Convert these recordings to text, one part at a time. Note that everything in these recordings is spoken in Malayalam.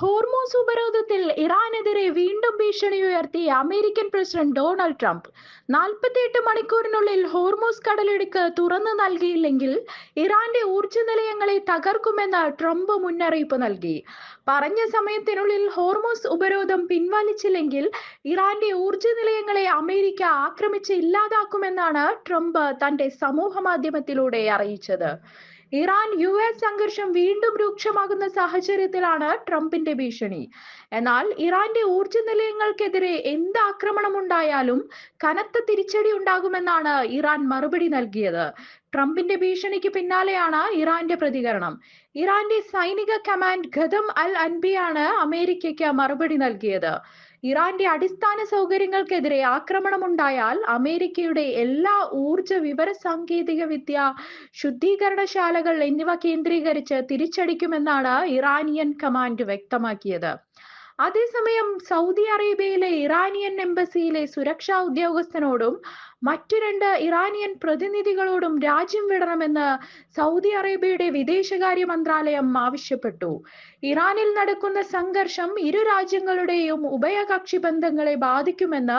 ഹോർമോസ് ഉപരോധത്തിൽ ഇറാനെതിരെ വീണ്ടും ഭീഷണി ഉയർത്തി അമേരിക്കൻ പ്രസിഡന്റ് ഡൊണാൾഡ് ട്രംപ്. 48 മണിക്കൂറിനുള്ളിൽ ഹോർമോസ് കടലിടുക്ക് തുറന്നു നൽകിയില്ലെങ്കിൽ ഇറാന്റെ ഊർജ്ജ നിലയങ്ങളെ തകർക്കുമെന്ന് ട്രംപ് മുന്നറിയിപ്പ് നൽകി. പറഞ്ഞ സമയത്തിനുള്ളിൽ ഹോർമോസ് ഉപരോധം പിൻവലിച്ചില്ലെങ്കിൽ ഇറാന്റെ ഊർജ്ജ നിലയങ്ങളെ അമേരിക്ക ആക്രമിച്ച് ഇല്ലാതാക്കുമെന്നാണ് ട്രംപ് തന്റെ സമൂഹ മാധ്യമത്തിലൂടെ അറിയിച്ചത്. ഇറാൻ-യുഎസ് സംഘർഷം വീണ്ടും രൂക്ഷമാകുന്ന സാഹചര്യത്തിലാണ് ട്രംപിന്റെ ഭീഷണി. എന്നാൽ ഇറാന്റെ ഊർജ്ജ നിലയങ്ങൾക്കെതിരെ എന്ത് ആക്രമണമുണ്ടായാലും കനത്ത തിരിച്ചടി ഉണ്ടാകുമെന്നാണ് ഇറാൻ മറുപടി നൽകിയത്. ട്രംപിന്റെ ഭീഷണിക്ക് പിന്നാലെയാണ് ഇറാന്റെ പ്രതികരണം. ഇറാന്റെ സൈനിക കമാൻഡ് ഖദം അൽ അൻബിയാണ് അമേരിക്കയ്ക്ക് മറുപടി നൽകിയത്. ഇറാന്റെ അടിസ്ഥാന സൗകര്യങ്ങൾക്കെതിരെ ആക്രമണമുണ്ടായാൽ അമേരിക്കയുടെ എല്ലാ ഊർജ്ജ വിവര സാങ്കേതിക വിദ്യ ശുദ്ധീകരണശാലകൾ എന്നിവ കേന്ദ്രീകരിച്ച് തിരിച്ചടിക്കുമെന്നാണ് ഇറാനിയൻ കമാൻഡ് വ്യക്തമാക്കിയത്. അതേസമയം സൗദി അറേബ്യയിലെ ഇറാനിയൻ എംബസിയിലെ സുരക്ഷാ ഉദ്യോഗസ്ഥനോടും മറ്റു 2 ഇറാനിയൻ പ്രതിനിധികളോടും രാജ്യം വിടണമെന്ന് സൗദി അറേബ്യയുടെ വിദേശകാര്യ മന്ത്രാലയം ആവശ്യപ്പെട്ടു. ഇറാനിൽ നടക്കുന്ന സംഘർഷം ഇരു രാജ്യങ്ങളുടെയും ഉഭയകക്ഷി ബന്ധങ്ങളെ ബാധിക്കുമെന്ന്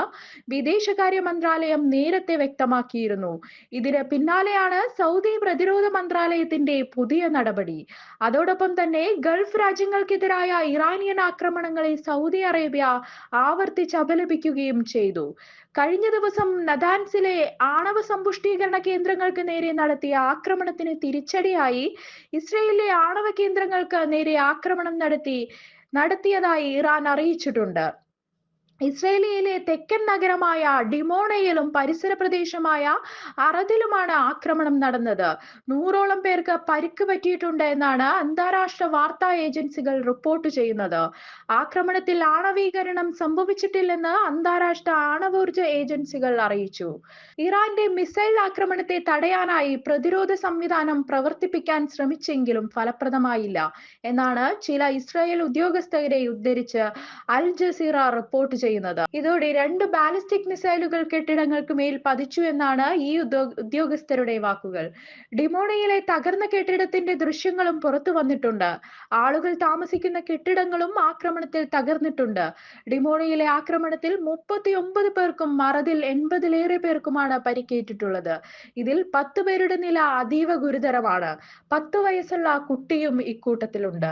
വിദേശകാര്യ മന്ത്രാലയം നേരത്തെ വ്യക്തമാക്കിയിരുന്നു. ഇതിന് പിന്നാലെയാണ് സൗദി പ്രതിരോധ മന്ത്രാലയത്തിന്റെ പുതിയ നടപടി. അതോടൊപ്പം തന്നെ ഗൾഫ് രാജ്യങ്ങൾക്കെതിരായ ഇറാനിയൻ ആക്രമണങ്ങളെ സൗദി അറേബ്യ ആവർത്തിച്ച് അപലപിക്കുകയും ചെയ്തു. കഴിഞ്ഞ ദിവസം നതാൻസിലെ ആണവ സമ്പുഷ്ടീകരണ കേന്ദ്രങ്ങൾക്ക് നേരെ നടത്തിയ ആക്രമണത്തിന് തിരിച്ചടിയായി ഇസ്രയേലിലെ ആണവ കേന്ദ്രങ്ങൾക്ക് നേരെ ആക്രമണം നടത്തിയതായി ഇറാൻ അറിയിച്ചിട്ടുണ്ട്. ഇസ്രയേലിലെ തെക്കൻ നഗരമായ ഡിമോണയിലും പരിസര പ്രദേശമായ അറദിലുമാണ് ആക്രമണം നടന്നത്. 100ഓളം പേർക്ക് പരിക്ക് പറ്റിയിട്ടുണ്ട് എന്നാണ് അന്താരാഷ്ട്ര വാർത്താ ഏജൻസികൾ റിപ്പോർട്ട് ചെയ്യുന്നത്. ആക്രമണത്തിൽ ആണവീകരണം സംഭവിച്ചിട്ടില്ലെന്ന് അന്താരാഷ്ട്ര ആണവോർജ്ജ ഏജൻസികൾ അറിയിച്ചു. ഇറാന്റെ മിസൈൽ ആക്രമണത്തെ തടയാനായി പ്രതിരോധ സംവിധാനം പ്രവർത്തിപ്പിക്കാൻ ശ്രമിച്ചെങ്കിലും ഫലപ്രദമായില്ല എന്നാണ് ചില ഇസ്രായേൽ ഉദ്യോഗസ്ഥരെ ഉദ്ധരിച്ച് അൽ ജസീറ റിപ്പോർട്ട് ചെയ്യുന്നത്. ഇതോടെ 2 ബാലിസ്റ്റിക് മിസൈലുകൾ കെട്ടിടങ്ങൾക്ക് മേൽ പതിച്ചു എന്നാണ് ഈ ഉദ്യോഗസ്ഥരുടെ വാക്കുകൾ. ഡിമോണയിലെ തകർന്ന കെട്ടിടത്തിന്റെ ദൃശ്യങ്ങളും പുറത്തു വന്നിട്ടുണ്ട്. ആളുകൾ താമസിക്കുന്ന കെട്ടിടങ്ങളും ആക്രമണത്തിൽ തകർന്നിട്ടുണ്ട്. ഡിമോണയിലെ ആക്രമണത്തിൽ 39 പേർക്കും അറദിൽ 80-ലേറെ പേർക്കുമാണ് പരിക്കേറ്റിട്ടുള്ളത്. ഇതിൽ 10 പേരുടെ നില അതീവ ഗുരുതരമാണ്. 10 വയസ്സുള്ള കുട്ടിയും ഇക്കൂട്ടത്തിലുണ്ട്.